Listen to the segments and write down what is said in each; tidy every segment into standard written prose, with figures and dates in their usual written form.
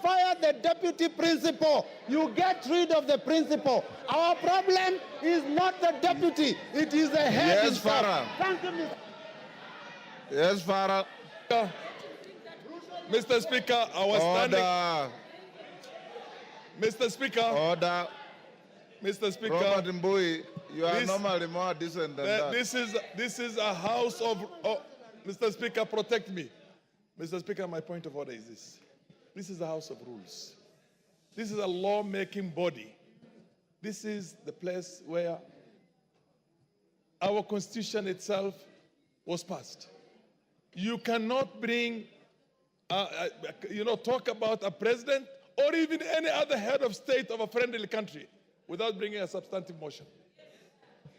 Fire the deputy principal. You get rid of the principal. Our problem is not the deputy. It is the head. Yes, Farah. Thank you, Mr. Yes, Farah. Mr. Speaker, I was standing. Mr. Speaker. Order. Mr. Speaker. Robert Mbui, you are normally more decent than that. This is a house of. Oh, Mr. Speaker, protect me. Mr. Speaker, my point of order is this. This is a house of rules. This is a law-making body. This is the place where our constitution itself was passed. You cannot bring, talk about a president or even any other head of state of a friendly country without bringing a substantive motion.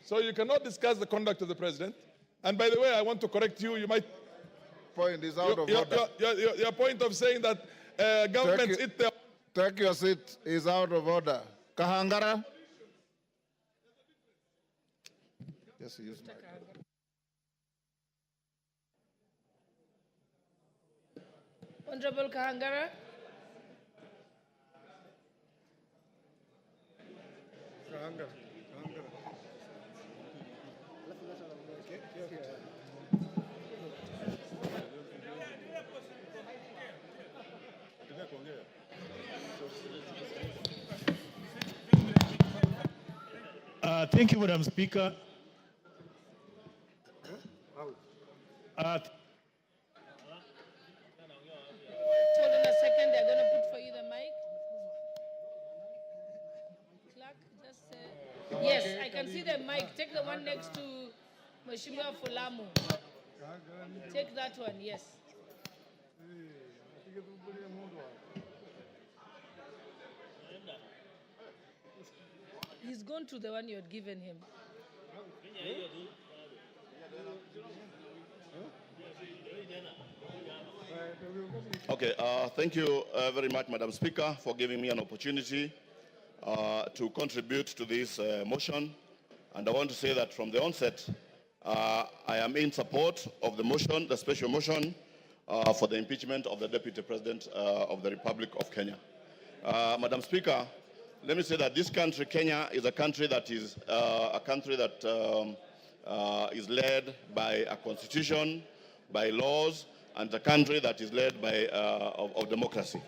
So you cannot discuss the conduct of the president. And by the way, I want to correct you. You might point is out of order. Your point of saying that governments eat their... Take your seat is out of order. Kahangara? Yes, use my... Honorable Kahangara. Thank you, Madam Speaker. Hold on a second, they're going to put for you the mic. Clark, just yes, I can see the mic. Take the one next to Mheshimiwa Fulamu. Take that one, yes. He's gone to the one you had given him. Okay, thank you very much, Madam Speaker, for giving me an opportunity to contribute to this motion. And I want to say that from the onset, I am in support of the motion, the special motion for the impeachment of the Deputy President of the Republic of Kenya. Madam Speaker, let me say that this country, Kenya, is a country that is is led by a constitution, by laws, and a country that is led by of democracy.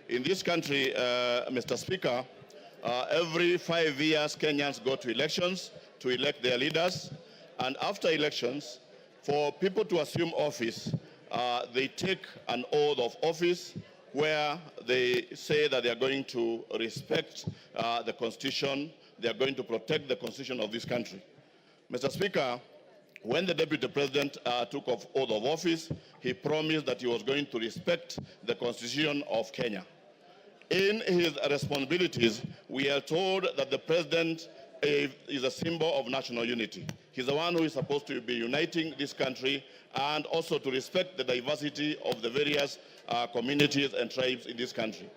In this country, Mr. Speaker, every 5 years, Kenyans go to elections to elect their leaders, and after elections, for people to assume office, they take an oath of office where they say that they are going to respect the Constitution, they are going to protect the Constitution of this country. Mr. Speaker, when the Deputy President took oath of office, he promised that he was going to respect the Constitution of Kenya. In his responsibilities, we are told that the President is a symbol of national unity. He's the one who is supposed to be uniting this country and also to respect the diversity of the various communities and tribes in this country.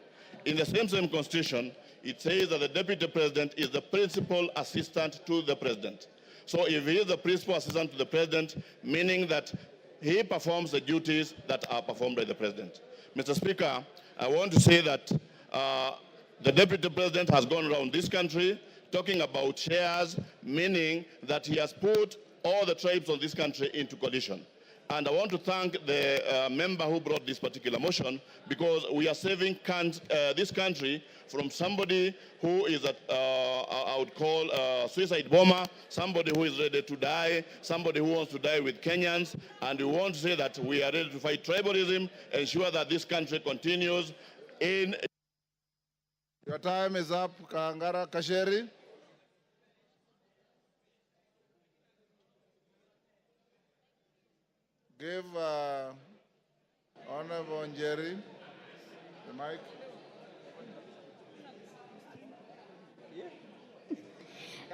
In the same constitution, it says that the Deputy President is the principal assistant to the President. So if he is the principal assistant to the President, meaning that he performs the duties that are performed by the President. Mr. Speaker, I want to say that the Deputy President has gone around this country talking about shares, meaning that he has put all the tribes of this country into coalition. And I want to thank the member who brought this particular motion, because we are saving this country from somebody who is, I would call a suicide bomber, somebody who is ready to die, somebody who wants to die with Kenyans. And we want to say that we are ready to fight tribalism, ensure that this country continues in... Your time is up, Kahangara Kasheri. Give Honorable Njeri the mic.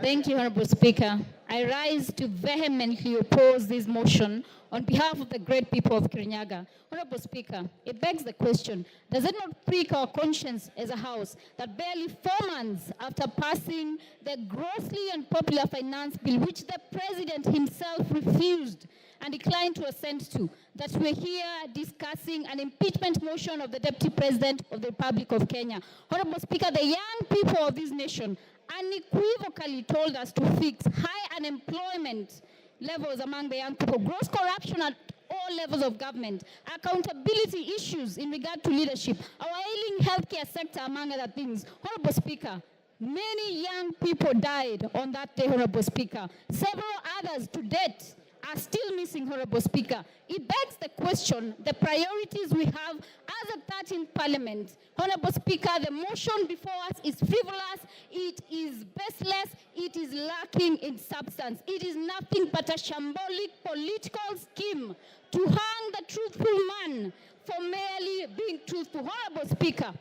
Thank you, Honorable Speaker. I rise to vehemently oppose this motion on behalf of the great people of Kirinyaga. Honorable Speaker, it begs the question, does it not prick our conscience as a House that barely 4 months after passing the grossly unpopular finance bill, which the President himself refused and declined to assent to, that we're here discussing an impeachment motion of the Deputy President of the Republic of Kenya? Honorable Speaker, the young people of this nation unequivocally told us to fix high unemployment levels among the young people, gross corruption at all levels of government, accountability issues in regard to leadership, our ailing healthcare sector, among other things. Honorable Speaker, many young people died on that day, Honorable Speaker. Several others to date are still missing, Honorable Speaker. It begs the question, the priorities we have as a 13th Parliament. Honorable Speaker, the motion before us is frivolous, it is baseless, it is lacking in substance. It is nothing but a shambolic political scheme to hang the truthful man for merely being truthful. Honorable Speaker,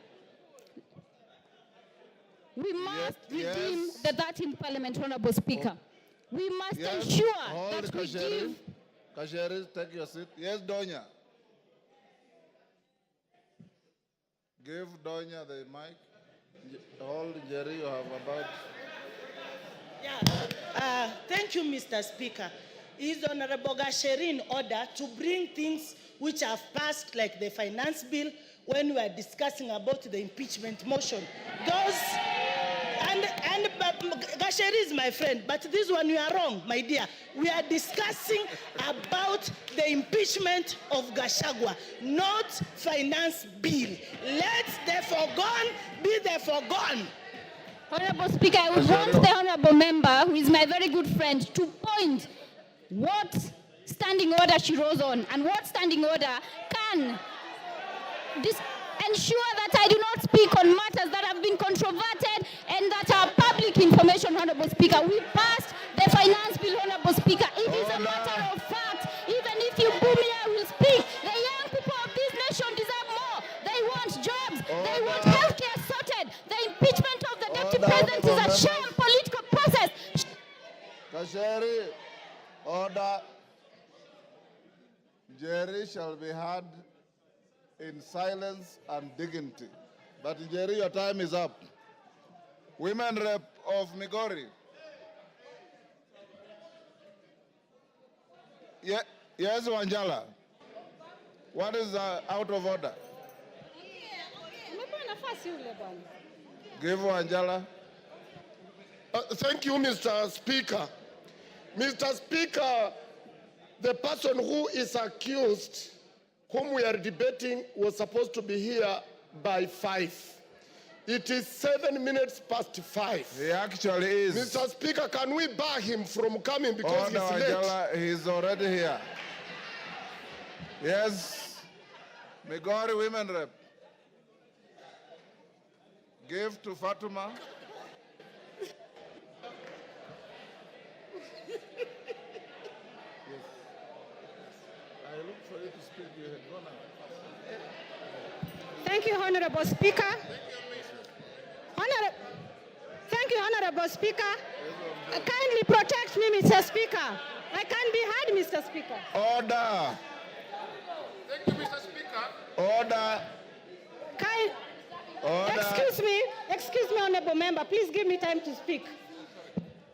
we must redeem the 13th Parliament, Honorable Speaker. We must ensure that we give... Kasheris, take your seat. Yes, Donya. Give Donya the mic. Hold, Jerry, you have about... Yeah. Thank you, Mr. Speaker. Is Honorable Gachagua in order to bring things which have passed, like the finance bill, when we are discussing about the impeachment motion? Those... And Gachagua is my friend, but this one you are wrong, my dear. We are discussing about the impeachment of Gachagua, not finance bill. Let the foregone be the foregone. Honorable Speaker, I would want the honorable member, who is my very good friend, to point what standing order she rose on and what standing order can ensure that I do not speak on matters that have been controverted and that are public information, Honorable Speaker. We passed the finance bill, Honorable Speaker. It is a matter of fact. Even if you boo me, I will speak. The young people of this nation deserve more. They want jobs. They want healthcare sorted. The impeachment of the Deputy President is a sham political process. Kasheri, order. Jerry shall be heard in silence and dignity. But Jerry, your time is up. Women Rep of Migori. Yes, Wanjala. What is out of order? Give Wanjala. Thank you, Mr. Speaker. Mr. Speaker, the person who is accused, whom we are debating, was supposed to be here by 5. It is 7 minutes past 5. He actually is. Mr. Speaker, can we bar him from coming because he's late? Angela, he's already here. Yes. Migori Women Rep. Give to Fatuma. Thank you, Honorable Speaker. Thank you, Honorable Speaker. Kindly protect me, Mr. Speaker. I can't be heard, Mr. Speaker. Order. Thank you, Mr. Speaker. Order. Order. Excuse me, Honorable Member. Please give me time to speak.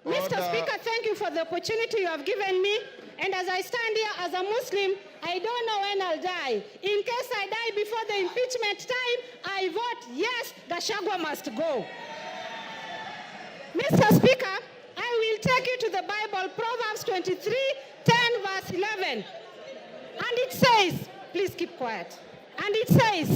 Order. Mr. Speaker, thank you for the opportunity you have given me. And as I stand here as a Muslim, I don't know when I'll die. In case I die before the impeachment time, I vote yes, Gachagua must go. Mr. Speaker, I will take you to the Bible, Proverbs 23, 10 verse 11. And it says, please keep quiet. And it says,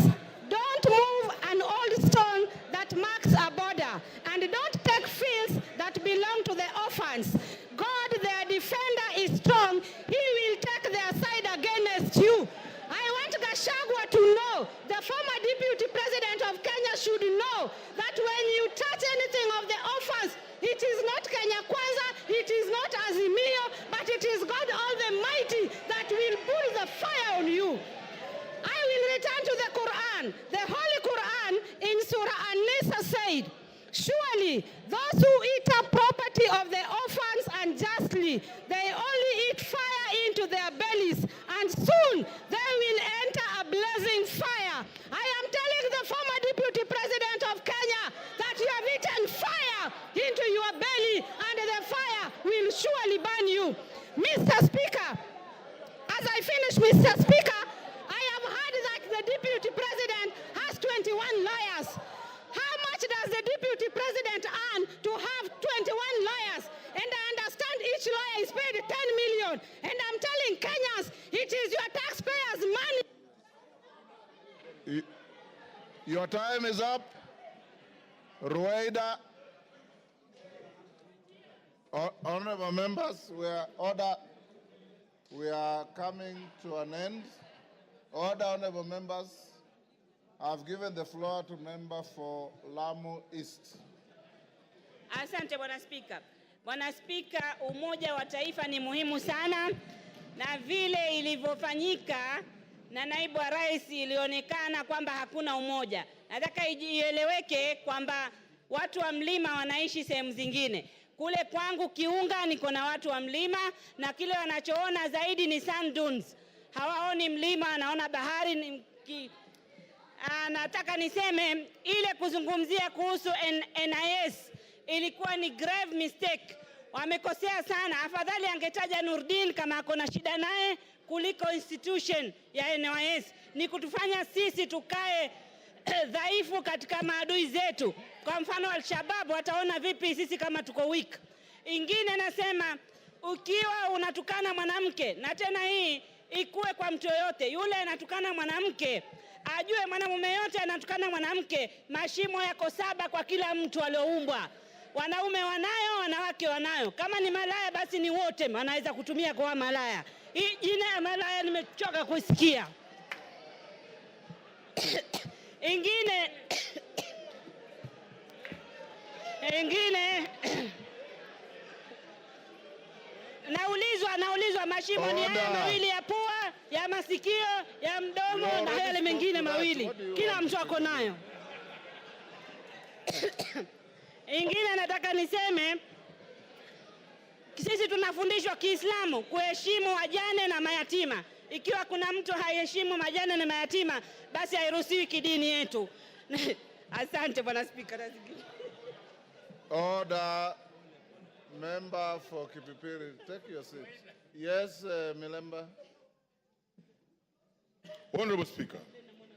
don't move an old stone that marks a border, and don't take fields that belong to the orphans. God, their defender, is strong. He will take their side against you. I want Gachagua to know, the former Deputy President of Kenya should know that when you touch anything of the orphans, it is not Kenya Kwanza, it is not Azimio, but it is God Almighty that will put the fire on you. I will return to the Quran. The Holy Quran in Surah An-Nisa said, surely those who eat up property of the orphans unjustly Your time is up. Rueda. Honorable members, we are coming to an end. Order, honorable members. I've given the floor to member for Lamu East. Asante Bwana Spika. Bwana Spika, umoja wa taifa ni muhimu sana, na vile ilivyofanyika na naibu wa rais ilionekana kwamba hakuna umoja. Nataka ieleweke kwamba watu wa mlima wanaishi sehemu zingine. Kule kwangu Kiunga niko na watu wa mlima, na kile wanachoona zaidi ni sand dunes. Hawaoni mlima, wanaona bahari. Nataka niseme ile kuzungumzia kuhusu NIS ilikuwa ni grave mistake. Wamekosea sana. Afadhali angetaja Nurdin kama ako na shida naye kuliko institution ya NIS. Ni kutufanya sisi tukae dhaifu katika maadui zetu. Kwa mfano Al-Shabaab wataona vipi sisi kama tuko weak. Ingine nasema, ukiwa unatukana mwanamke, na tena hii ikuwe kwa mtu yoyote, yule anatukana mwanamke ajue mwanamume yote anatukana mwanamke, mashimo yako 7 kwa kila mtu alioumbwa. Wanaume wanayo, wanawake wanayo. Kama ni malaya basi ni wote wanaweza kutumia kwa malaya. Hii jina ya malaya nimechoka kusikia. Ingine naulizwa mashimo ni haya mawili ya pua, ya masikio, ya mdomo na yale mengine mawili. Kila mtu ako nayo. Ingine nataka niseme, sisi tunafundishwa Kiislamu kuheshimu wajane na mayatima. Ikiwa kuna mtu haiheshimu majane na mayatima, basi hairuhusiwi kidini yetu. Asante Bwana Spika. Order. Member for Kipipiri, take your seat. Yes, Milemba. Honorable Speaker,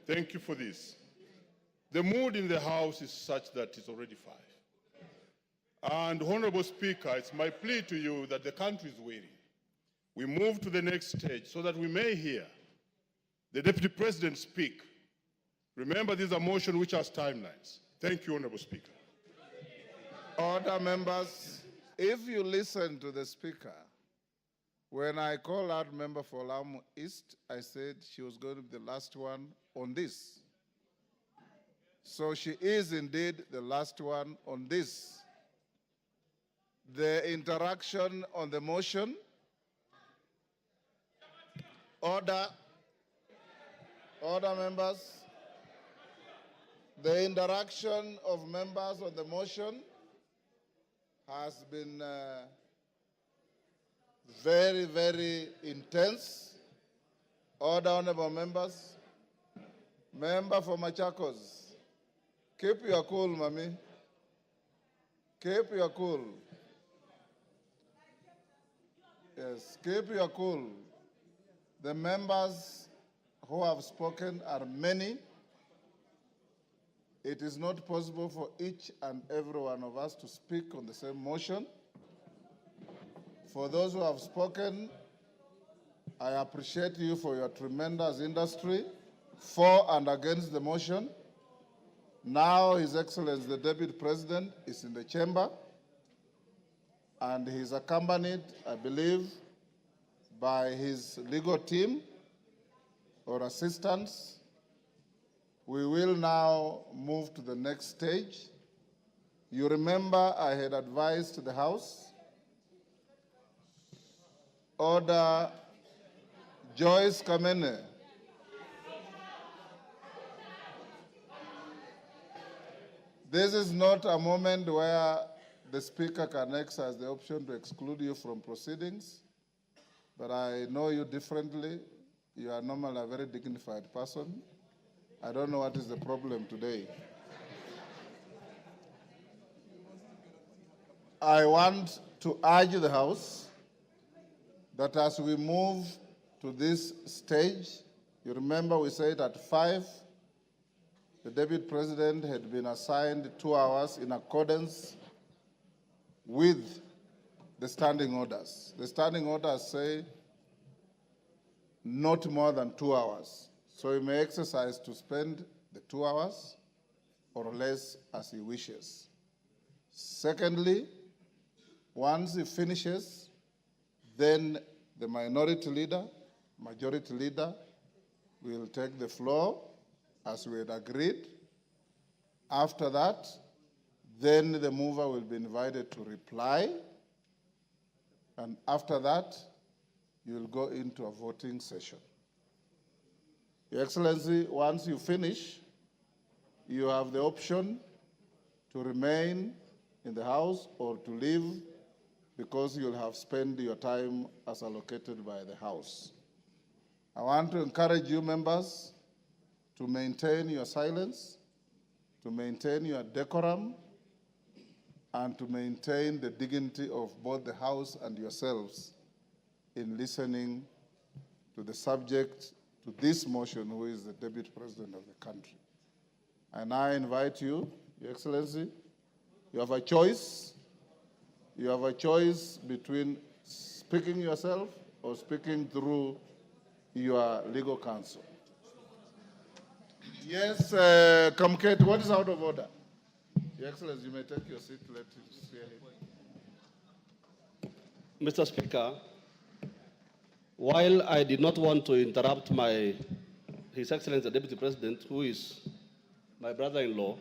thank you for this. The mood in the House is such that it's already 5. And Honorable Speaker, it's my plea to you that the country is waiting. We move to the next stage so that we may hear the Deputy President speak. Remember, these are motions which has timelines. Thank you, Honorable Speaker. Order, members. If you listen to the Speaker, when I called out member for Lamu East, I said she was going to be the last one on this. So she is indeed the last one on this. The interaction on the motion. Order. Order, members. The interaction of members on the motion has been very, very intense. Order, honorable members. Member for Machakos, keep your cool, Mami. Keep your cool. Yes, keep your cool. The members who have spoken are many. It is not possible for each and every one of us to speak on the same motion. For those who have spoken, I appreciate you for your tremendous industry for and against the motion. Now, His Excellency the Deputy President is in the chamber, and he is accompanied, I believe, by his legal team or assistants. We will now move to the next stage. You remember I had advised the House. Order. Joyce Kamene. This is not a moment where the Speaker can exercise the option to exclude you from proceedings, but I know you differently. You are normally a very dignified person. I don't know what is the problem today. I want to urge the House that as we move to this stage, you remember we said at 5, the Deputy President had been assigned 2 hours in accordance with the standing orders. The standing orders say not more than 2 hours. So he may exercise to spend the 2 hours. or less as he wishes. Secondly, once he finishes, then the minority leader, majority leader, will take the floor as we had agreed. After that, then the mover will be invited to reply. And after that, you will go into a voting session. Your Excellency, once you finish, you have the option to remain in the House or to leave because you'll have spent your time as allocated by the House. I want to encourage you members to maintain your silence, to maintain your decorum, and to maintain the dignity of both the House and yourselves in listening to the subject to this motion, who is the Deputy President of the country. And I invite you, Your Excellency, you have a choice. You have a choice between speaking yourself or speaking through your legal counsel. Yes, Kamket, what is out of order? Your Excellency, you may take your seat. Let us hear him. Mr. Speaker, while I did not want to interrupt His Excellency the Deputy President, who is my brother-in-law,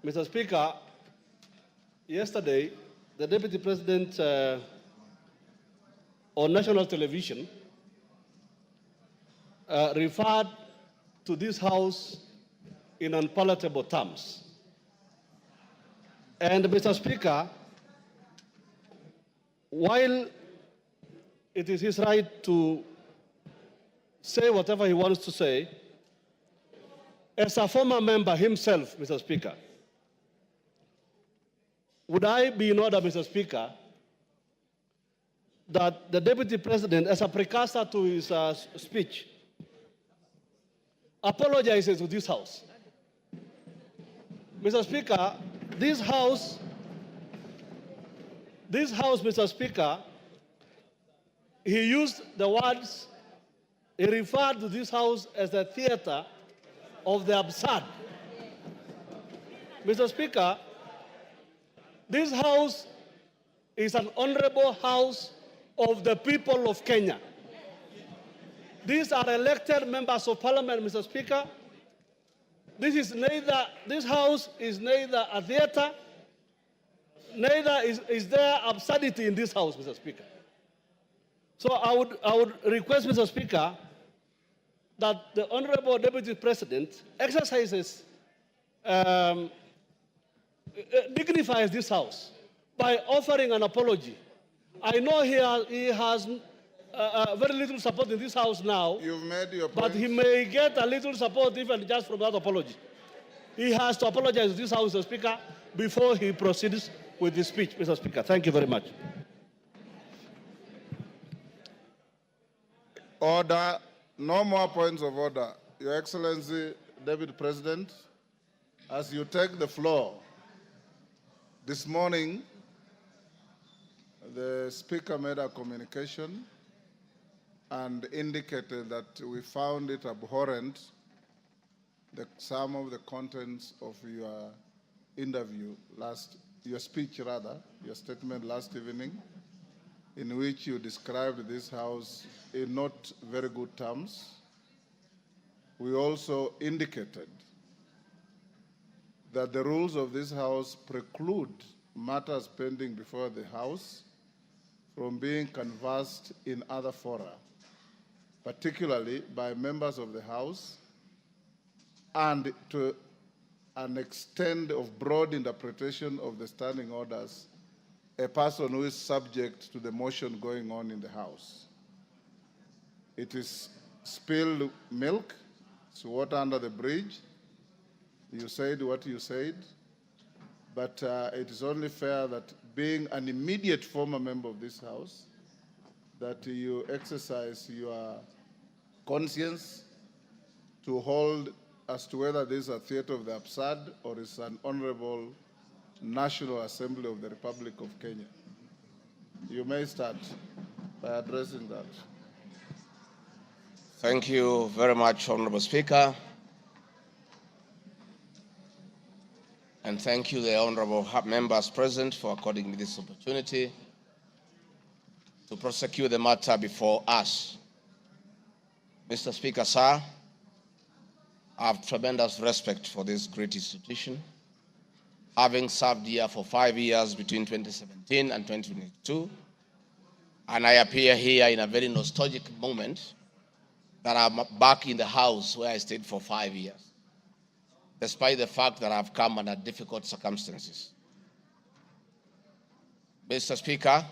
Mr. Speaker, yesterday, the Deputy President on national television referred to this House in unpalatable terms. And Mr. Speaker, while it is his right to say whatever he wants to say, as a former member himself, Mr. Speaker, would I be in order, Mr. Speaker, that the Deputy President, as a precursor to his speech, apologizes to this House? Mr. Speaker, this House, Mr. Speaker, he used the words, he referred to this House as a theater of the absurd. Mr. Speaker, this House is an honorable House of the people of Kenya. These are elected members of Parliament, Mr. Speaker. This House is neither a theater, neither is there absurdity in this House, Mr. Speaker. So I would request, Mr. Speaker, that the Honorable Deputy President exercises, dignifies this House by offering an apology. I know he has very little support in this House now. You've made your point. But he may get a little support even just from that apology. He has to apologize to this House, Mr. Speaker, before he proceeds with his speech, Mr. Speaker. Thank you very much. Order. No more points of order. Your Excellency, Deputy President, as you take the floor, this morning, the Speaker made a communication and indicated that we found it abhorrent, some of the contents of your interview your speech rather, your statement last evening, in which you described this House in not very good terms. We also indicated that the rules of this House preclude matters pending before the House from being canvassed in other fora, particularly by members of the House, and to an extent of broad interpretation of the standing orders, a person who is subject to the motion going on in the House. It is spilled milk, it's water under the bridge. You said what you said, but it is only fair that being an immediate former member of this House, that you exercise your conscience to hold as to whether this is a theater of the absurd or is an honorable National Assembly of the Republic of Kenya. You may start by addressing that. Thank you very much, Honorable Speaker. And thank you, the honorable members present, for according me this opportunity to prosecute the matter before us. Mr. Speaker, sir, I have tremendous respect for this great institution, having served here for 5 years between 2017 and 2022, and I appear here in a very nostalgic moment that I'm back in the house where I stayed for 5 years, despite the fact that I've come under difficult circumstances. Mr. Speaker,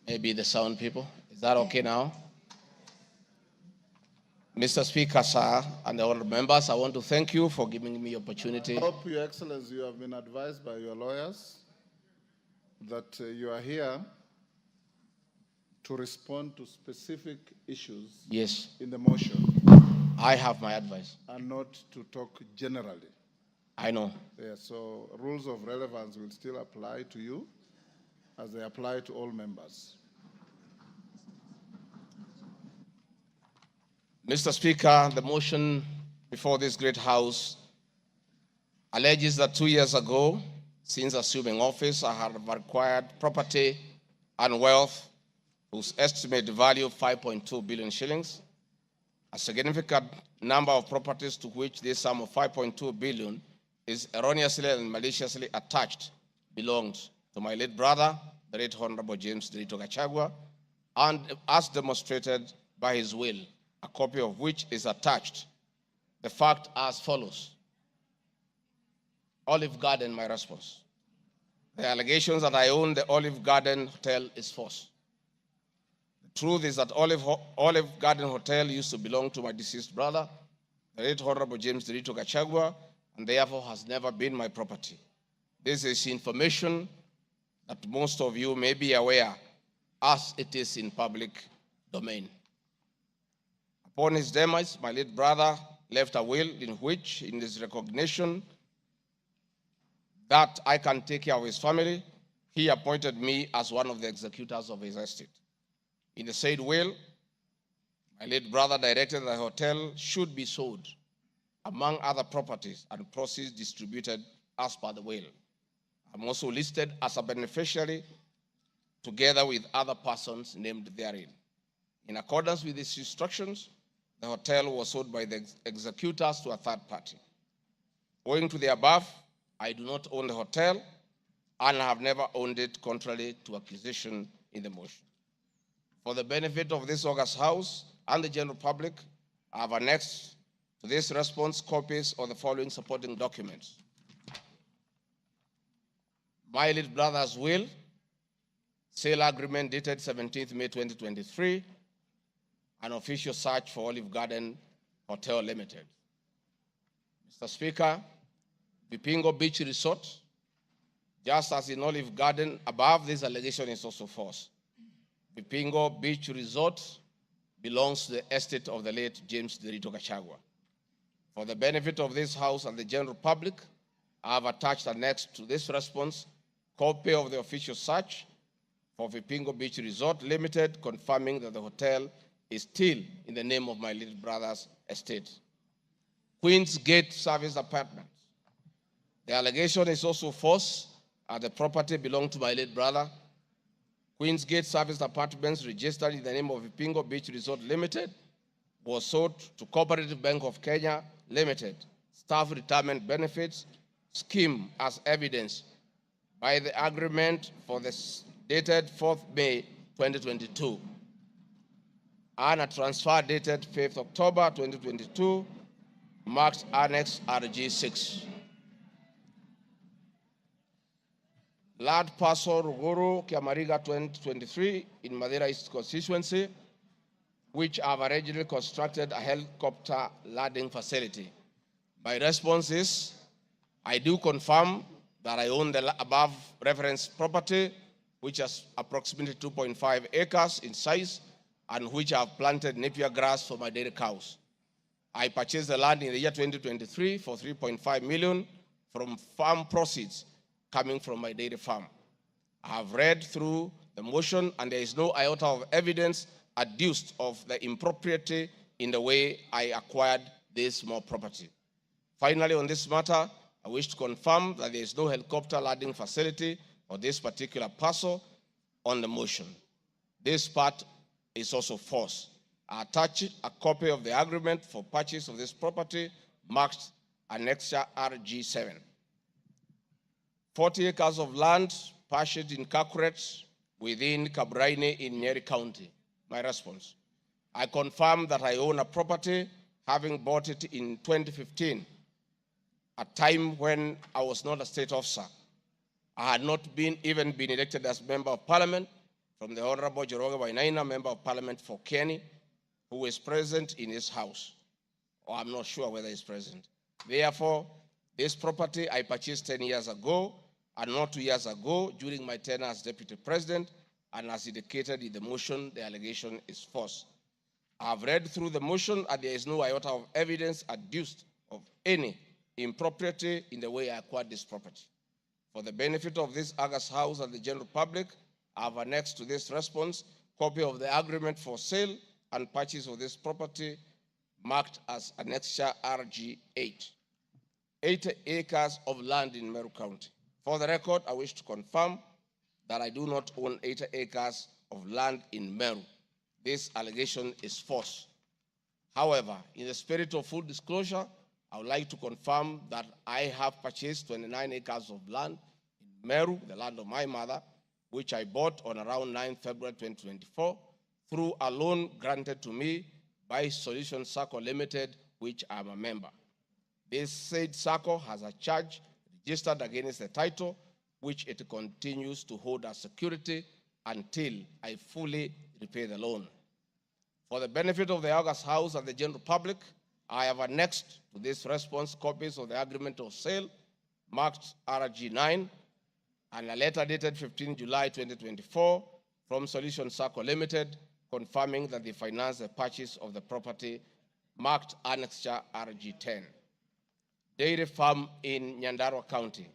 maybe the sound people, is that okay now? Mr. Speaker, sir, and the honorable members, I want to thank you for giving me the opportunity. I hope, Your Excellency, you have been advised by your lawyers that you are here to respond to specific issues Yes, in the motion I have my advice. and not to talk generally. I know. Yeah, so rules of relevance will still apply to you as they apply to all members. Mr. Speaker, the motion before this great house alleges that 2 years ago, since assuming office, I have acquired property and wealth whose estimated value of 5.2 billion shillings. A significant number of properties to which this sum of 5.2 billion is erroneously and maliciously attached belongs to my late brother, the Right Honorable James Gachagua, and as demonstrated by his will, a copy of which is attached. The fact as follows. Olive Garden, my response. The allegations that I own the Olive Garden Hotel is false. The truth is that Olive Garden Hotel used to belong to my deceased brother, the Right Honorable James Gachagua, and therefore has never been my property. This is information that most of you may be aware, as it is in public domain. Upon his demise, my late brother left a will in which, in his recognition that I can take care of his family, he appointed me as one of the executors of his estate. In the said will, my late brother directed that the hotel should be sold, among other properties, and proceeds distributed as per the will. I'm also listed as a beneficiary together with other persons named therein. In accordance with these instructions, the hotel was sold by the executors to a third party. Owing to the above, I do not own the hotel and have never owned it contrary to accusation in the motion. For the benefit of this august house and the general public, I have annexed to this response copies of the following supporting documents. My late brother's will, sale agreement dated 17th May 2023, an official search for Olive Garden Hotel Limited. Mr. Speaker, Vipingo Beach Resort, just as in Olive Garden, above this allegation is also false. Vipingo Beach Resort belongs to the estate of the late James Gachagua. For the benefit of this house and the general public, I have attached annexed to this response copy of the official search for Vipingo Beach Resort Limited, confirming that the hotel is still in the name of my little brother's estate. Queen's Gate Service Apartments. The allegation is also false, as the property belonged to my late brother. Queen's Gate Service Apartments, registered in the name of Vipingo Beach Resort Limited, was sold to Cooperative Bank of Kenya Limited, Staff Retirement Benefits Scheme, as evidenced by the agreement for the dated 4th May 2022, and a transfer dated 5th October 2022, marked Annex RG6. Land parcel Ruguru, Kiamariga 2023 in Madeira East constituency, which have originally constructed a helicopter landing facility. My response is, I do confirm that I own the above referenced property, which is approximately 2.5 acres in size, and which I have planted napier grass for my dairy cows. I purchased the land in the year 2023 for 3.5 million from farm proceeds coming from my dairy farm. I have read through the motion, and there is no iota of evidence adduced of the impropriety in the way I acquired this small property. Finally, on this matter, I wish to confirm that there is no helicopter landing facility for this particular parcel on the motion. This part is also false. I attach a copy of the agreement for purchase of this property marked Annexure RG7. 40 acres of land purchased in Kakuret within Kabraine in Nyeri County. My response: I confirm that I own a property, having bought it in 2015, a time when I was not a state officer. I had not even been elected as Member of Parliament from the Honorable Joroge Wainaina, Member of Parliament for Kenny, who is present in his house, or I'm not sure whether he's present. Therefore, this property I purchased 10 years ago, and not 2 years ago during my tenure as Deputy President, and as indicated in the motion, the allegation is false. I have read through the motion, and there is no iota of evidence adduced of any impropriety in the way I acquired this property. For the benefit of this August House and the general public, I have annexed to this response copy of the agreement for sale and purchase of this property marked as Annexure RG8. 80 acres of land in Meru County. For the record, I wish to confirm that I do not own 80 acres of land in Meru. This allegation is false. However, in the spirit of full disclosure, I would like to confirm that I have purchased 29 acres of land in Meru, the land of my mother, which I bought on around 9 February 2024 through a loan granted to me by Solution Circle Limited, which I am a member. This said circle has a charge registered against the title, which it continues to hold as security until I fully repay the loan. For the benefit of the August House and the general public, I have annexed to this response copies of the agreement of sale marked RG9 and a letter dated 15 July 2024 from Solution Circle Limited confirming that they financed the purchase of the property marked Annexure RG10. Dairy farm in Nyandarua County.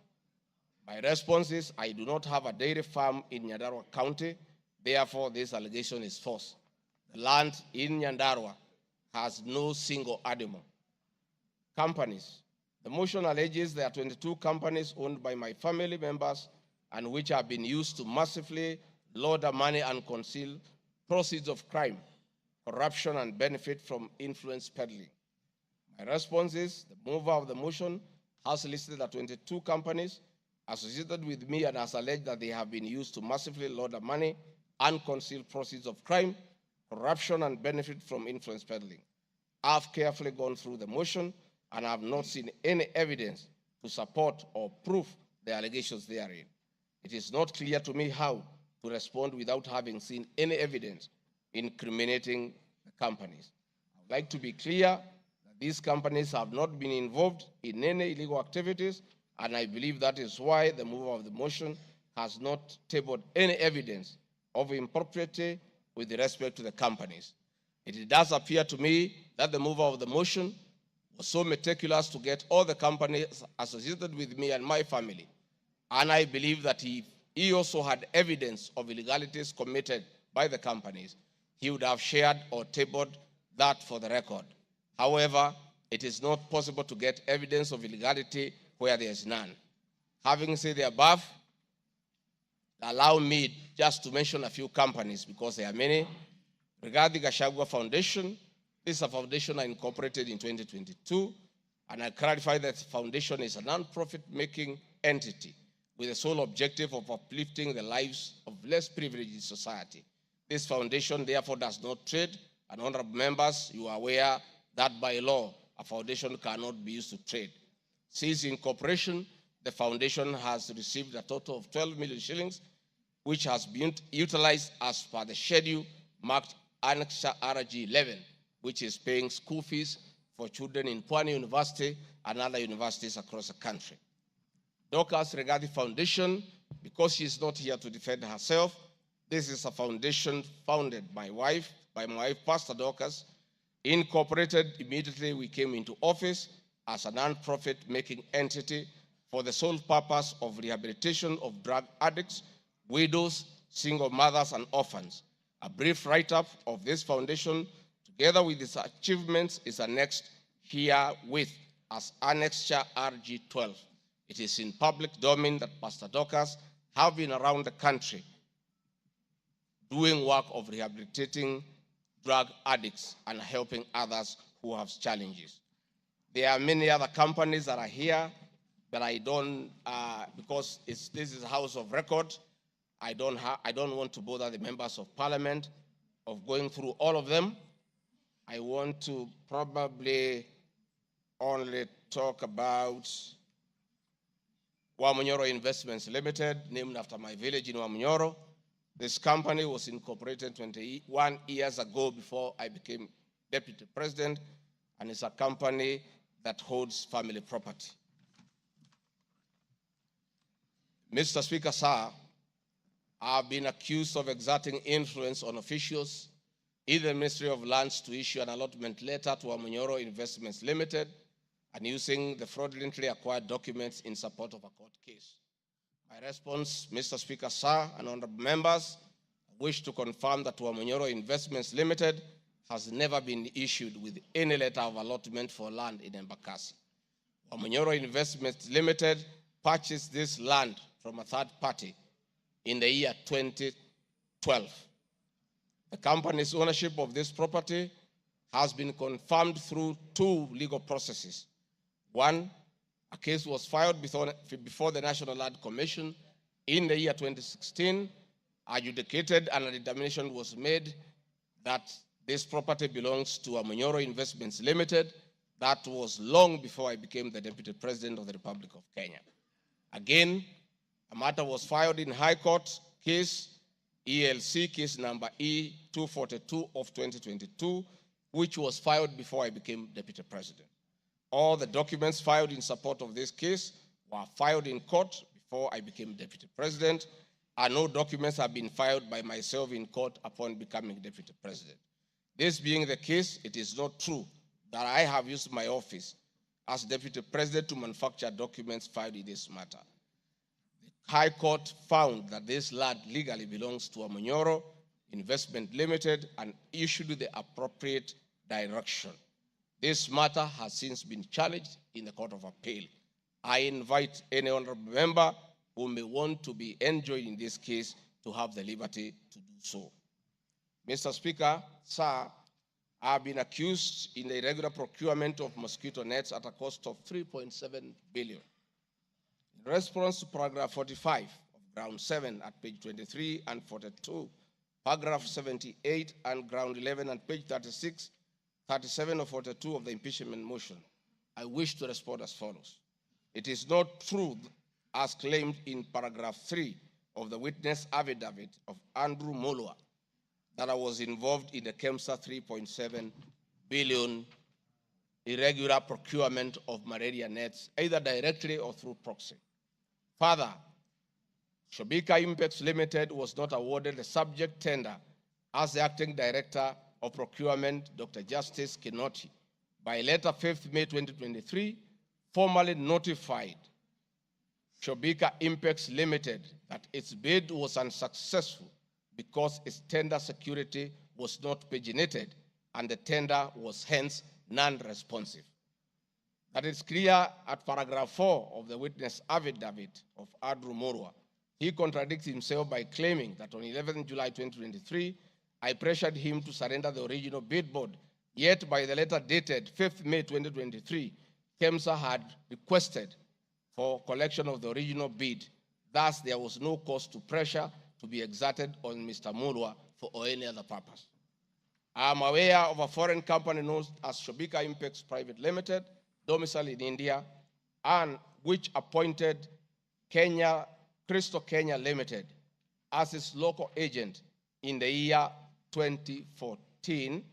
My response is I do not have a dairy farm in Nyandarua County, therefore this allegation is false. The land in Nyandarua has no single animal. Companies. The motion alleges there are 22 companies owned by my family members and which have been used to massively launder money and conceal proceeds of crime, corruption, and benefit from influence peddling. My response is the mover of the motion has listed the 22 companies associated with me and has alleged that they have been used to massively launder money and conceal proceeds of crime, corruption, and benefit from influence peddling. I have carefully gone through the motion and I have not seen any evidence to support or prove the allegations therein. It is not clear to me how to respond without having seen any evidence incriminating the companies. I would like to be clear that these companies have not been involved in any illegal activities, and I believe that is why the mover of the motion has not tabled any evidence of impropriety with respect to the companies. It does appear to me that the mover of the motion was so meticulous to get all the companies associated with me and my family. And I believe that he also had evidence of illegalities committed by the companies. He would have shared or tabled that for the record. However, it is not possible to get evidence of illegality where there is none. Having said the above, allow me just to mention a few companies because there are many. Rigathe Gachagua Foundation, this is a foundation I incorporated in 2022, and I clarify that the foundation is a non-profit making entity with the sole objective of uplifting the lives of less privileged in society. This foundation therefore does not trade, and honorable members, you are aware that by law, a foundation cannot be used to trade. Since incorporation, the foundation has received a total of 12 million shillings, which has been utilized as per the schedule marked Annexure RG11, which is paying school fees for children in Pwani University and other universities across the country. Dorcas Rigathe Foundation, because she is not here to defend herself, this is a foundation founded by my wife, Pastor Dorcas, incorporated immediately we came into office as a non-profit making entity for the sole purpose of rehabilitation of drug addicts, widows, single mothers, and orphans. A brief write-up of this foundation to together with its achievements, is annexed herewith as Annexure RG 12. It is in public domain that Pastor Dorcas have been around the country doing work of rehabilitating drug addicts and helping others who have challenges. There are many other companies that are here, but I don't, because this is a house of record, I don't want to bother the members of parliament of going through all of them. I want to probably only talk about Wamunyoro Investments Limited, named after my village in Wamunyoro. This company was incorporated 21 years ago before I became deputy president, and it's a company that holds family property. Mr. Speaker, sir, I've been accused of exerting influence on officials in the Ministry of Lands to issue an allotment letter to Wamunyoro Investments Limited and using the fraudulently acquired documents in support of a court case. My response, Mr. Speaker, sir, and honorable members, I wish to confirm that Wamunyoro Investments Limited has never been issued with any letter of allotment for land in Embakasi. Wamunyoro Investments Limited purchased this land from a third party in the year 2012. The company's ownership of this property has been confirmed through two legal processes. One, a case was filed before the National Land Commission in the year 2016, adjudicated, and a determination was made that this property belongs to Wamunyoro Investments Limited. That was long before I became the Deputy President of the Republic of Kenya. Again, a matter was filed in High Court case, ELC case number E242 of 2022, which was filed before I became Deputy President. All the documents filed in support of this case were filed in court before I became Deputy President, and no documents have been filed by myself in court upon becoming Deputy President. This being the case, it is not true that I have used my office as Deputy President to manufacture documents filed in this matter. The High Court found that this land legally belongs to Wamunyoro Investment Limited and issued the appropriate direction. This matter has since been challenged in the Court of Appeal. I invite any honorable member who may want to be enjoined in this case to have the liberty to do so. Mr. Speaker, sir, I have been accused in the irregular procurement of mosquito nets at a cost of 3.7 billion. In response to paragraph 45 of ground 7 at page 23 and 42, paragraph 78 and ground 11 and page 36, 37 or 42 of the impeachment motion, I wish to respond as follows. It is not true, as claimed in paragraph 3 of the witness affidavit of Andrew Mulwa, that I was involved in the KEMSA 3.7 billion irregular procurement of malaria nets, either directly or through proxy. Further, Shobika Impex Limited was not awarded the subject tender as the acting director of procurement, Dr. Justice Kinoti, by letter 5th May 2023, formally notified Shobika Impex Limited that its bid was unsuccessful because its tender security was not paginated and the tender was hence non-responsive. That is clear at paragraph 4 of the witness affidavit of Andrew Mulwa. He contradicts himself by claiming that on 11 July 2023, I pressured him to surrender the original bid board, yet by the letter dated 5th May 2023, KEMSA had requested for collection of the original bid. Thus, there was no cause to pressure to be exerted on Mr. Mulwa for any other purpose. I am aware of a foreign company known as Shobika Impex Private Limited, domiciled in India, and which appointed Crystal Kenya Limited as its local agent in the year 2014,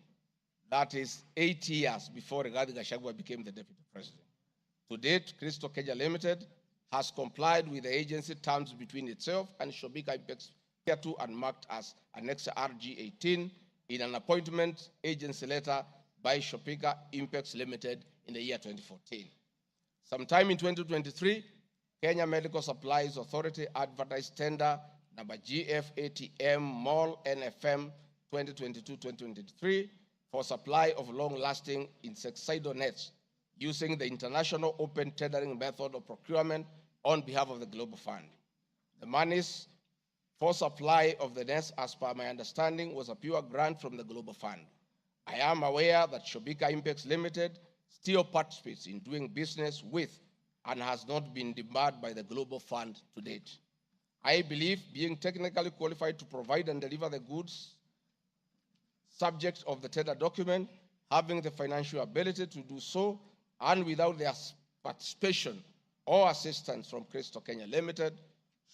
that is 8 years before Rigathe Gachagua became the deputy president. To date, Crystal Kenya Limited has complied with the agency terms between itself and Shobika Impex hereto and marked as Annexure RG 18 in an appointment agency letter by Shobika Impex Limited in the year 2014. Sometime in 2023, Kenya Medical Supplies Authority advertised tender number GFATM MOL NFM 2022-2023 for supply of long-lasting insecticidal nets using the international open tendering method of procurement on behalf of the Global Fund. The monies for supply of the nets, as per my understanding, was a pure grant from the Global Fund. I am aware that Shobika Impex Limited still participates in doing business with and has not been debarred by the Global Fund to date. I believe being technically qualified to provide and deliver the goods subject of the tender document, having the financial ability to do so, and without their participation or assistance from Crystal Kenya Limited,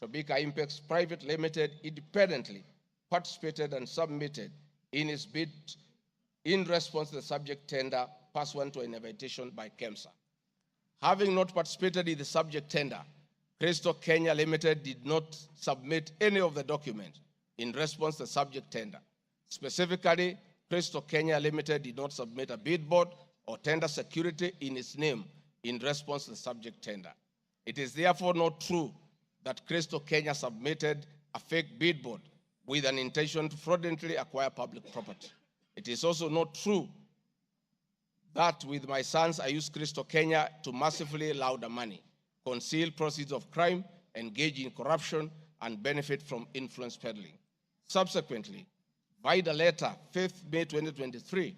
Shobika Impex Private Limited independently participated and submitted in its bid in response to the subject tender pursuant to an invitation by KEMSA. Having not participated in the subject tender, Crystal Kenya Limited did not submit any of the documents in response to the subject tender. Specifically, Crystal Kenya Limited did not submit a bid board or tender security in its name in response to the subject tender. It is therefore not true that Crystal Kenya submitted a fake bid board with an intention to fraudulently acquire public property. It is also not true that with my sons, I used Crystal Kenya to massively launder money, conceal proceeds of crime, engage in corruption, and benefit from influence peddling. Subsequently, by the letter 5th May 2023,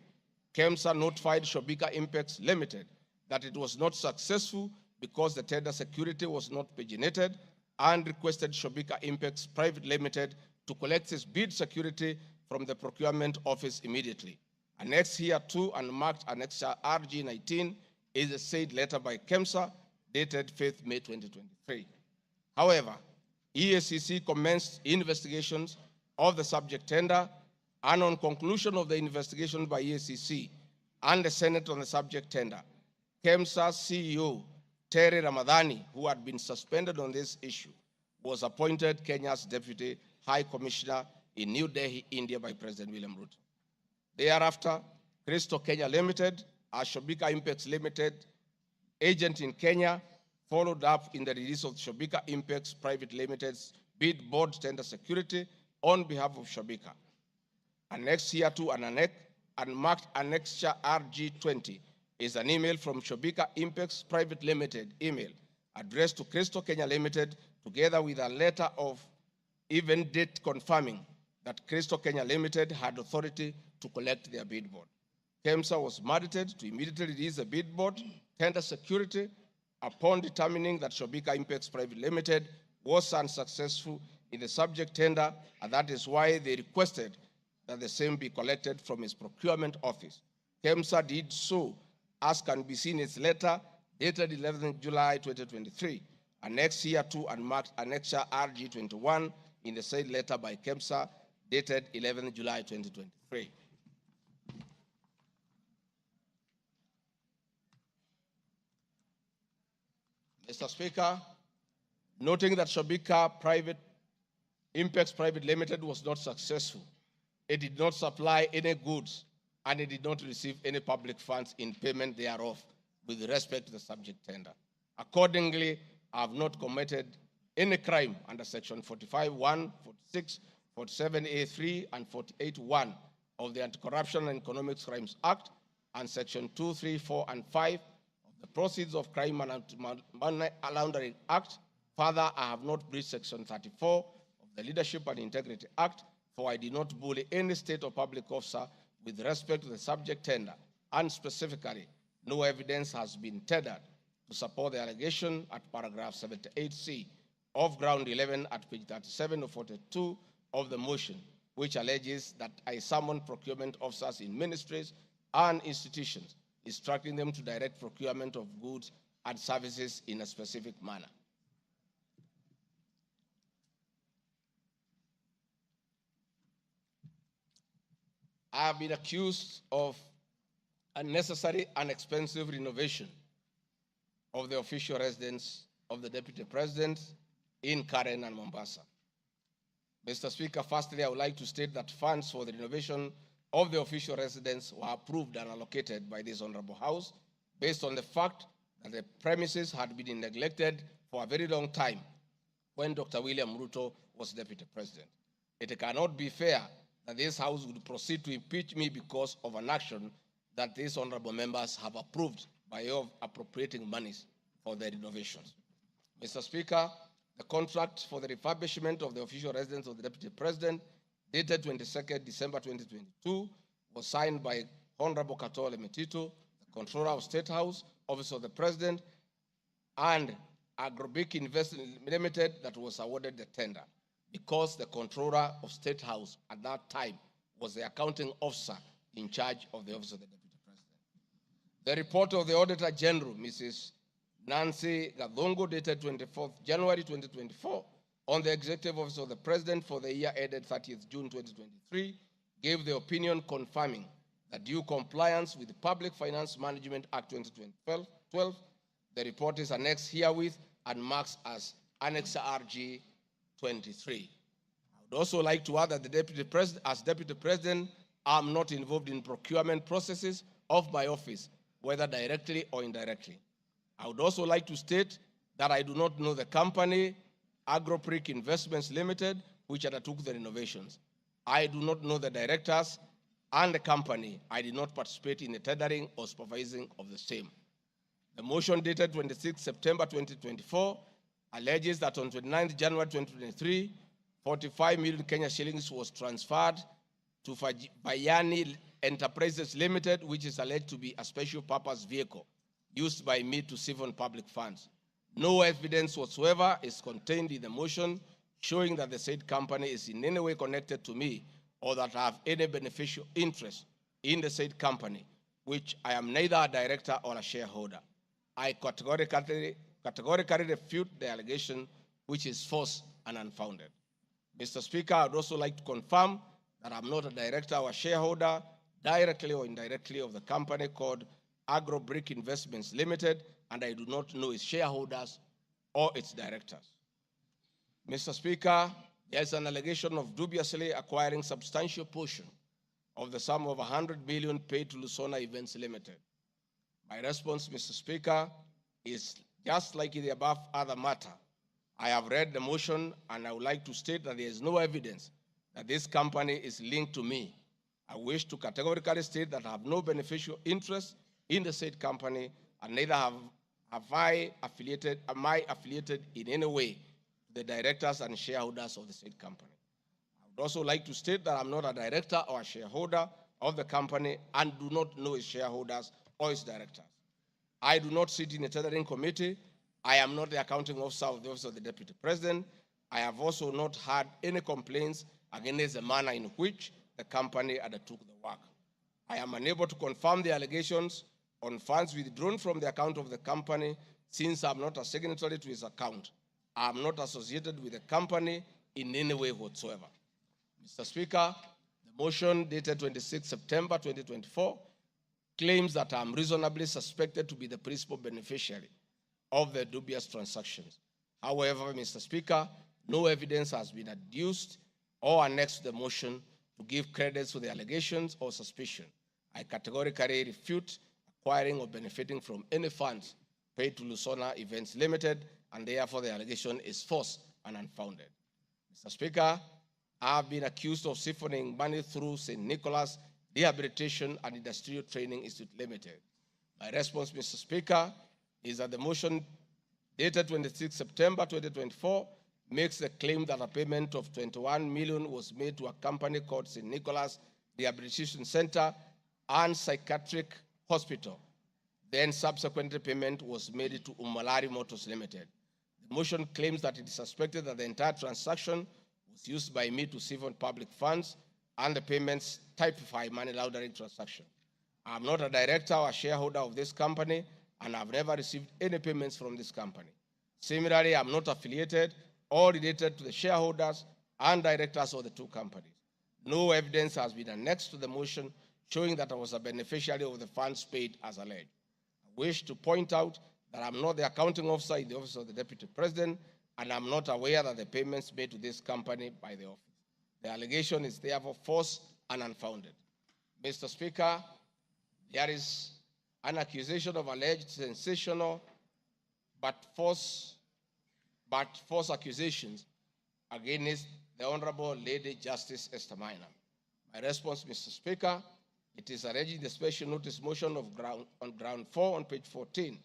KEMSA notified Shobika Impex Limited that it was not successful because the tender security was not paginated, and requested Shobika Impex Private Limited to collect its bid security from the procurement office immediately. Annexed here to and marked Annexure RG19 is a said letter by KEMSA dated 5th May 2023. However, EACC commenced investigations of the subject tender, and on conclusion of the investigation by EACC and the Senate on the subject tender, KEMSA CEO Terry Ramadhani, who had been suspended on this issue, was appointed Kenya's Deputy High Commissioner in New Delhi, India by President William Ruto. Thereafter, Crystal Kenya Limited, a Shobika Impex Limited agent in Kenya, followed up in the release of Shobika Impex Private Limited's bid board tender security on behalf of Shobika. Annexed here to and marked Annexure RG20 is an email from Shobika Impex Private Limited email addressed to Crystal Kenya Limited, together with a letter of even date confirming that Crystal Kenya Limited had authority to collect their bid board. KEMSA was mandated to immediately release the bid board tender security upon determining that Shobika Impex Private Limited was unsuccessful in the subject tender, and that is why they requested that the same be collected from its procurement office. KEMSA did so, as can be seen in its letter dated 11 July 2023, annexed here to and marked Annexure RG21 in the said letter by KEMSA dated 11 July 2023. Mr. Speaker, noting that Shobika Impex Private Limited was not successful, it did not supply any goods, and it did not receive any public funds in payment thereof with respect to the subject tender. Accordingly, I have not committed any crime under Section 45(1), 46, 47A3, and 48(1) of the Anti-Corruption and Economic Crimes Act, and Section 2, 3, 4, and 5 of the Proceeds of Crime and Money Laundering Act. Further, I have not breached Section 34 of the Leadership and Integrity Act, for I did not bully any state or public officer with respect to the subject tender, and specifically, no evidence has been tendered to support the allegation at paragraph 78C of ground 11 at page 37 of 42 of the motion, which alleges that I summoned procurement officers in ministries and institutions, instructing them to direct procurement of goods and services in a specific manner. I have been accused of unnecessary and expensive renovation of the official residence of the Deputy President in Karen and Mombasa. Mr. Speaker, firstly, I would like to state that funds for the renovation of the official residence were approved and allocated by this Honorable House based on the fact that the premises had been neglected for a very long time when Dr. William Ruto was Deputy President. It cannot be fair that this House would proceed to impeach me because of an action that these honorable members have approved by way of appropriating monies for their renovations. Mr. Speaker, the contract for the refurbishment of the official residence of the Deputy President, dated 22nd December 2022, was signed by Honorable Katole Metito, the Controller of State House, Office of the President, and Agrobic Investment Limited that was awarded the tender, because the Controller of State House at that time was the accounting officer in charge of the Office of the Deputy President. The report of the Auditor General, Mrs. Nancy Gadongo, dated 24th January 2024, on the Executive Office of the President for the year ended 30th June 2023, gave the opinion confirming that due compliance with the Public Finance Management Act 2012, the report is annexed herewith and marks as Annex RG 23. I would also like to add that the Deputy President, as Deputy President, I'm not involved in procurement processes of my office, whether directly or indirectly. I would also like to state that I do not know the company, Agropric Investments Limited, which undertook the renovations. I do not know the directors and the company. I did not participate in the tendering or supervising of the same. The motion dated 26 September 2024 alleges that on 29 January 2023, 45 million Kenya shillings was transferred to Bayani Enterprises Limited, which is alleged to be a special purpose vehicle used by me to siphon public funds. No evidence whatsoever is contained in the motion showing that the said company is in any way connected to me or that I have any beneficial interest in the said company, which I am neither a director or a shareholder. I categorically refute the allegation, which is false and unfounded. Mr. Speaker, I would also like to confirm that I'm not a director or a shareholder, directly or indirectly, of the company called Agrobrick Investments Limited, and I do not know its shareholders or its directors. Mr. Speaker, there is an allegation of dubiously acquiring substantial portion of the sum of 100 million paid to Lusona Events Limited. My response, Mr. Speaker, is just like in the above other matter. I have read the motion and I would like to state that there is no evidence that this company is linked to me. I wish to categorically state that I have no beneficial interest in the said company, and neither am I affiliated in any way to the directors and shareholders of the said company. I would also like to state that I'm not a director or a shareholder of the company and do not know its shareholders or its directors. I do not sit in a tendering committee. I am not the accounting officer of the Office of the Deputy President. I have also not had any complaints against the manner in which the company undertook the work. I am unable to confirm the allegations on funds withdrawn from the account of the company, since I'm not a signatory to its account. I am not associated with the company in any way whatsoever. Mr. Speaker, the motion dated 26 September 2024 claims that I am reasonably suspected to be the principal beneficiary of the dubious transactions. However, Mr. Speaker, no evidence has been adduced or annexed to the motion to give credence to the allegations or suspicion. I categorically refute acquiring or benefiting from any funds paid to Lusona Events Limited, and therefore the allegation is false and unfounded. Mr. Speaker, I have been accused of siphoning money through St. Nicholas Rehabilitation and Industrial Training Institute Limited. My response, Mr. Speaker, is that the motion dated 26 September 2024 makes the claim that a payment of 21 million was made to a company called St. Nicholas Rehabilitation Center and Psychiatric Hospital. Then subsequently payment was made to Umalari Motors Limited. The motion claims that it is suspected that the entire transaction was used by me to siphon public funds and the payments typify money laundering transaction. I am not a director or a shareholder of this company, and I've never received any payments from this company. Similarly, I'm not affiliated or related to the shareholders and directors of the two companies. No evidence has been annexed to the motion showing that I was a beneficiary of the funds paid as alleged. I wish to point out that I'm not the accounting officer in the Office of the Deputy President, and I'm not aware that the payments made to this company by the office. The allegation is therefore false and unfounded. Mr. Speaker, there is an accusation of alleged sensational but false accusations against the Honorable Lady Justice Esther Maina. My response, Mr. Speaker, it is alleged in the special notice motion on ground 4 on page 14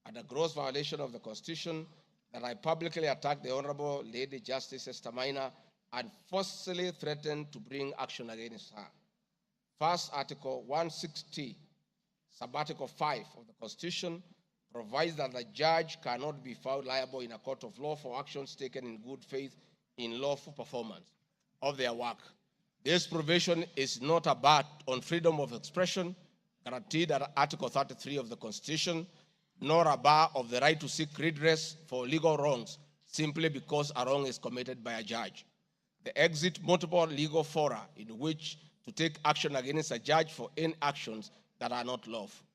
at a gross violation of the Constitution that I publicly attacked the Honorable Lady Justice Esther Maina and forcefully threatened to bring action against her. First, Article 160, Subarticle 5 of the Constitution provides that the judge cannot be found liable in a court of law for actions taken in good faith in lawful performance of their work. This provision is not a bar on freedom of expression guaranteed at Article 33 of the Constitution, nor a bar of the right to seek redress for legal wrongs simply because a wrong is committed by a judge. The exit multiple legal fora in which to take action against a judge for any actions that are not lawful.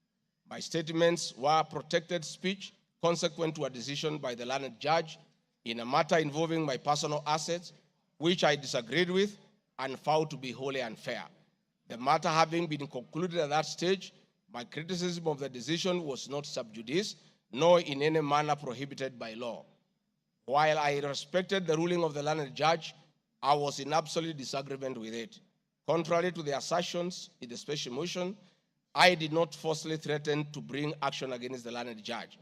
My statements were protected speech consequent to a decision by the learned judge in a matter involving my personal assets, which I disagreed with and found to be wholly unfair. The matter having been concluded at that stage, my criticism of the decision was not sub judice, nor in any manner prohibited by law. While I respected the ruling of the learned judge, I was in absolute disagreement with it. Contrary to the assertions in the special motion, I did not falsely threaten to bring action against the learned judge.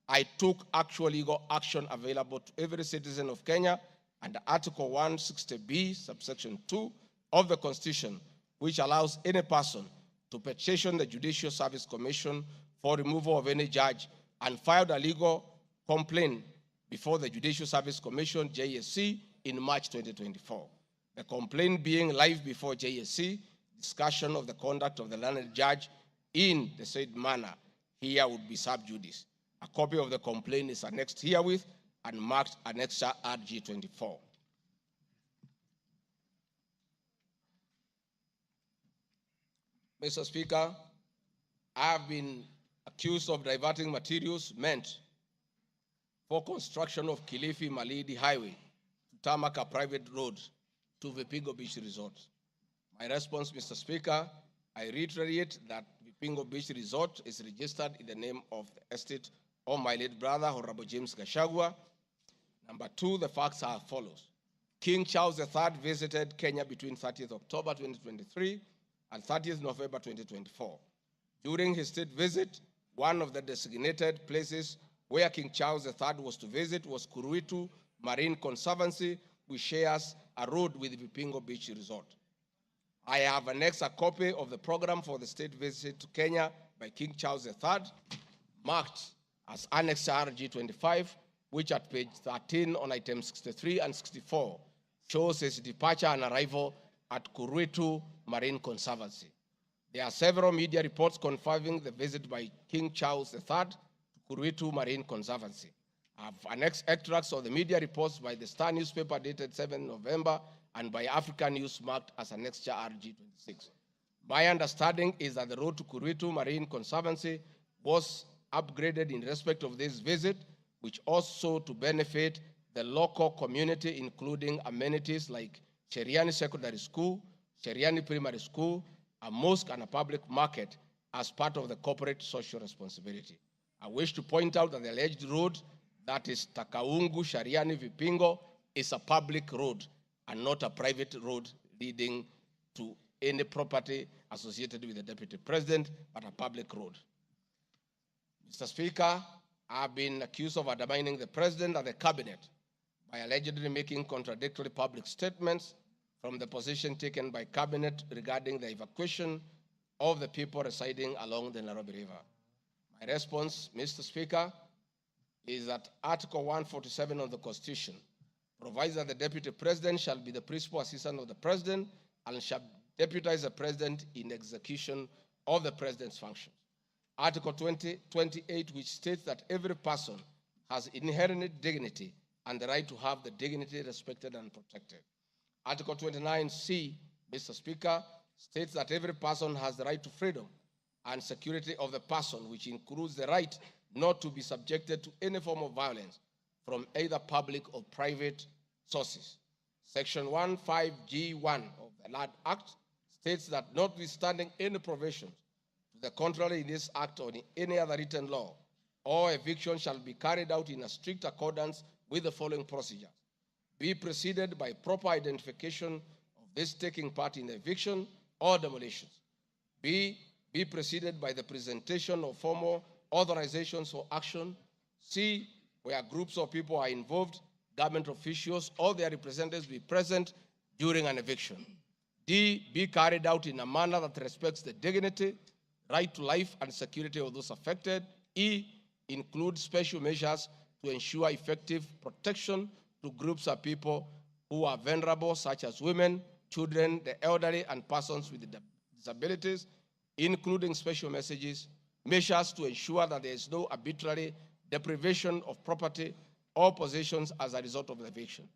I took actual legal action available to every citizen of Kenya under Article 160B, subsection 2 of the Constitution, which allows any person to petition the Judicial Service Commission for removal of any judge and filed a legal complaint before the Judicial Service Commission, JSC, in March 2024. The complaint being live before JSC, discussion of the conduct of the learned judge in the said manner here would be sub judice. A copy of the complaint is annexed herewith and marked Annexure RG 24. Mr. Speaker, I have been accused of diverting materials meant for construction of Kilifi Malindi Highway to tarmac a private road to Vipingo Beach Resort. My response, Mr. Speaker, I reiterate that Vipingo Beach Resort is registered in the name of the estate of my late brother, Honorable James Gachagua. Number two, the facts are as follows. King Charles III visited Kenya between 30th October 2023 and 30th November 2024. During his state visit, one of the designated places where King Charles III was to visit was Kuruitu Marine Conservancy, which shares a road with Vipingo Beach Resort. I have annexed a copy of the program for the state visit to Kenya by King Charles III, marked as Annex RG 25, which at page 13 on items 63 and 64 shows his departure and arrival at Kuruitu Marine Conservancy. There are several media reports confirming the visit by King Charles III to Kuruitu Marine Conservancy. I have annexed extracts of the media reports by the Star newspaper dated 7 November and by African News marked as Annexure RG 26. My understanding is that the road to Kuruitu Marine Conservancy was upgraded in respect of this visit, which also to benefit the local community, including amenities like Sheriani Secondary School, Sheriani Primary School, a mosque and a public market as part of the corporate social responsibility. I wish to point out that the alleged road, that is Takaungu Sheriani Vipingo, is a public road and not a private road leading to any property associated with the Deputy President, but a public road. Mr. Speaker, I have been accused of undermining the President and the Cabinet by allegedly making contradictory public statements from the position taken by Cabinet regarding the evacuation of the people residing along the Nairobi River. My response, Mr. Speaker, is that Article 147 of the Constitution provides that the Deputy President shall be the principal assistant of the President and shall deputize the President in execution of the President's functions. Article 28, which states that every person has inherent dignity and the right to have the dignity respected and protected. Article 29C, Mr. Speaker, states that every person has the right to freedom and security of the person, which includes the right not to be subjected to any form of violence from either public or private sources. Section 15G1 of the Land Act states that notwithstanding any provisions to the contrary in this act or in any other written law, all eviction shall be carried out in a strict accordance with the following procedures. Be preceded by proper identification of this taking part in eviction or demolitions. B, be preceded by the presentation of formal authorizations for action. C, where groups of people are involved, government officials or their representatives be present during an eviction. D, be carried out in a manner that respects the dignity, right to life and security of those affected. E, include special measures to ensure effective protection to groups of people who are vulnerable, such as women, children, the elderly, and persons with disabilities, including special measures to ensure that there is no arbitrary deprivation of property or possessions as a result of the eviction.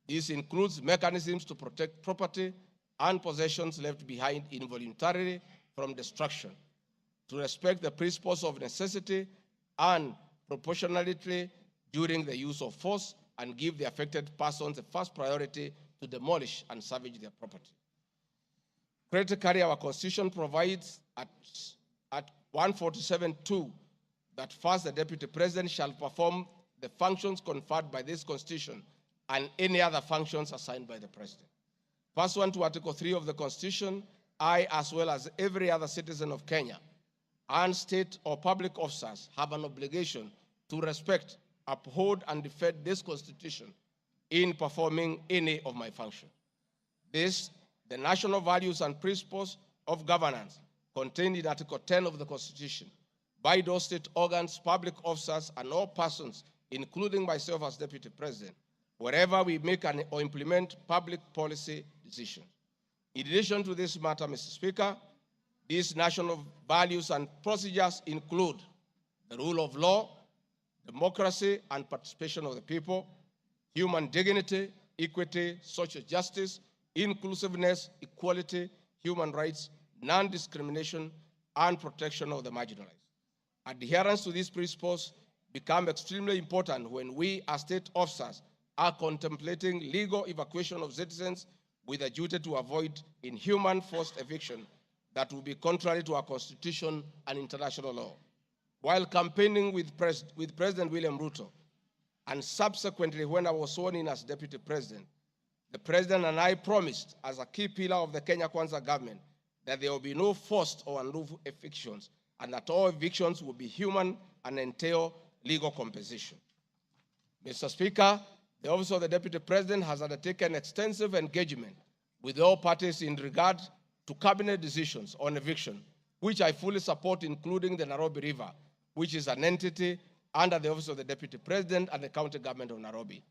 This includes mechanisms to protect property and possessions left behind involuntarily from destruction, to respect the principles of necessity and proportionality during the use of force, and give the affected persons the first priority to demolish and salvage their property. Critically, our Constitution provides at 147(2) that first the Deputy President shall perform the functions conferred by this Constitution and any other functions assigned by the President. Pursuant to Article 3 of the Constitution, I, as well as every other citizen of Kenya, and state or public officers have an obligation to respect, uphold, and defend this Constitution in performing any of my functions. This, the national values and principles of governance contained in Article 10 of the Constitution, by those state organs, public officers, and all persons, including myself as Deputy President, wherever we make or implement public policy decisions. In addition to this matter, Mr. Speaker, these national values and procedures include the rule of law, democracy and participation of the people, human dignity, equity, social justice, inclusiveness, equality, human rights, non-discrimination, and protection of the marginalized. Adherence to these principles become extremely important when we as state officers are contemplating legal evacuation of citizens with a duty to avoid inhuman forced eviction that will be contrary to our Constitution and international law. While campaigning with President William Ruto, and subsequently when I was sworn in as Deputy President, the President and I promised as a key pillar of the Kenya Kwanza government that there will be no forced or unlawful evictions, and that all evictions will be human and entail legal compensation. Mr. Speaker, the Office of the Deputy President has undertaken extensive engagement with all parties in regard to cabinet decisions on eviction, which I fully support, including the Nairobi River, which is an entity under the Office of the Deputy President and the County Government of Nairobi.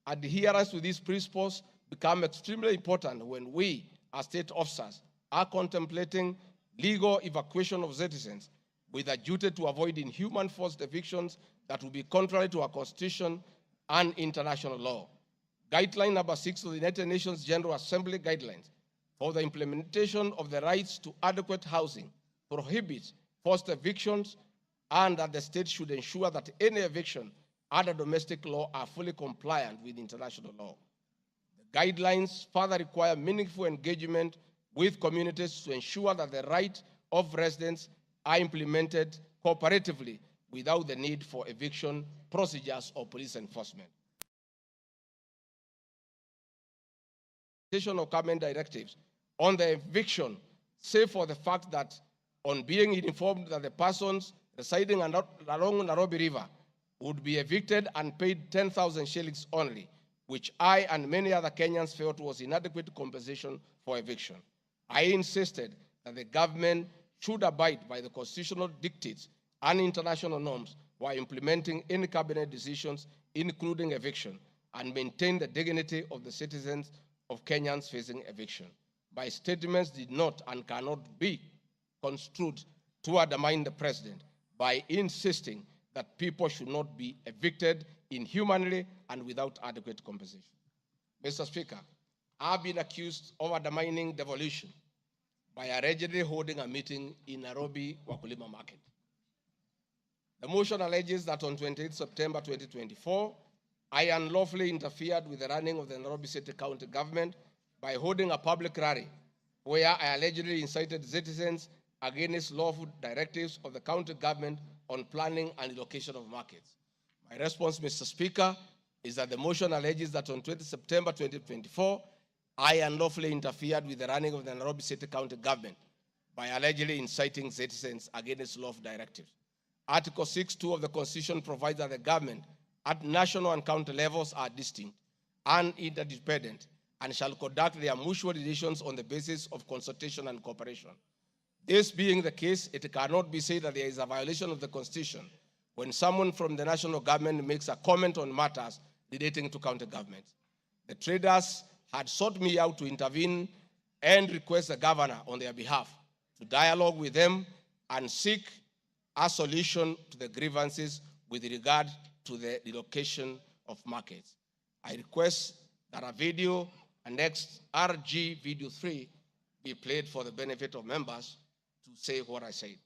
Adherence to these principles become extremely important when we, as state officers, are contemplating legal evacuation of citizens with a duty to avoid inhuman forced evictions that will be contrary to our Constitution and international law. Guideline number 6 of the United Nations General Assembly Guidelines for the implementation of the rights to adequate housing prohibits forced evictions, and that the state should ensure that any eviction under domestic law are fully compliant with international law. The guidelines further require meaningful engagement with communities to ensure that the rights of residents are implemented cooperatively without the need for eviction procedures or police enforcement. Of government directives on the eviction, save for the fact that on being informed that the persons residing along Nairobi River would be evicted and paid 10,000 shillings only, which I and many other Kenyans felt was inadequate compensation for eviction. I insisted that the government should abide by the constitutional dictates and international norms while implementing any cabinet decisions, including eviction, and maintain the dignity of the citizens of Kenyans facing eviction. My statements did not and cannot be construed to undermine the president by insisting that people should not be evicted inhumanly and without adequate compensation. Mr. Speaker, I've been accused of undermining devolution by allegedly holding a meeting in Nairobi Wakulima Market. The motion alleges that on 28 September 2024, I unlawfully interfered with the running of the Nairobi City County government by holding a public rally where I allegedly incited citizens against lawful directives of the county government on planning and allocation of markets. My response, Mr. Speaker, is that the motion alleges that on 20 September 2024, I unlawfully interfered with the running of the Nairobi City County government by allegedly inciting citizens against lawful directives. Article 6.2 of the Constitution provides that the government at national and county levels are distinct and interdependent and shall conduct their mutual relations on the basis of consultation and cooperation. This being the case, it cannot be said that there is a violation of the Constitution when someone from the national government makes a comment on matters relating to county governments. The traders had sought me out to intervene and request the governor on their behalf to dialogue with them and seek a solution to the grievances with regard to the relocation of markets. I request that a video annexed RG video 3 be played for the benefit of members to say what I said.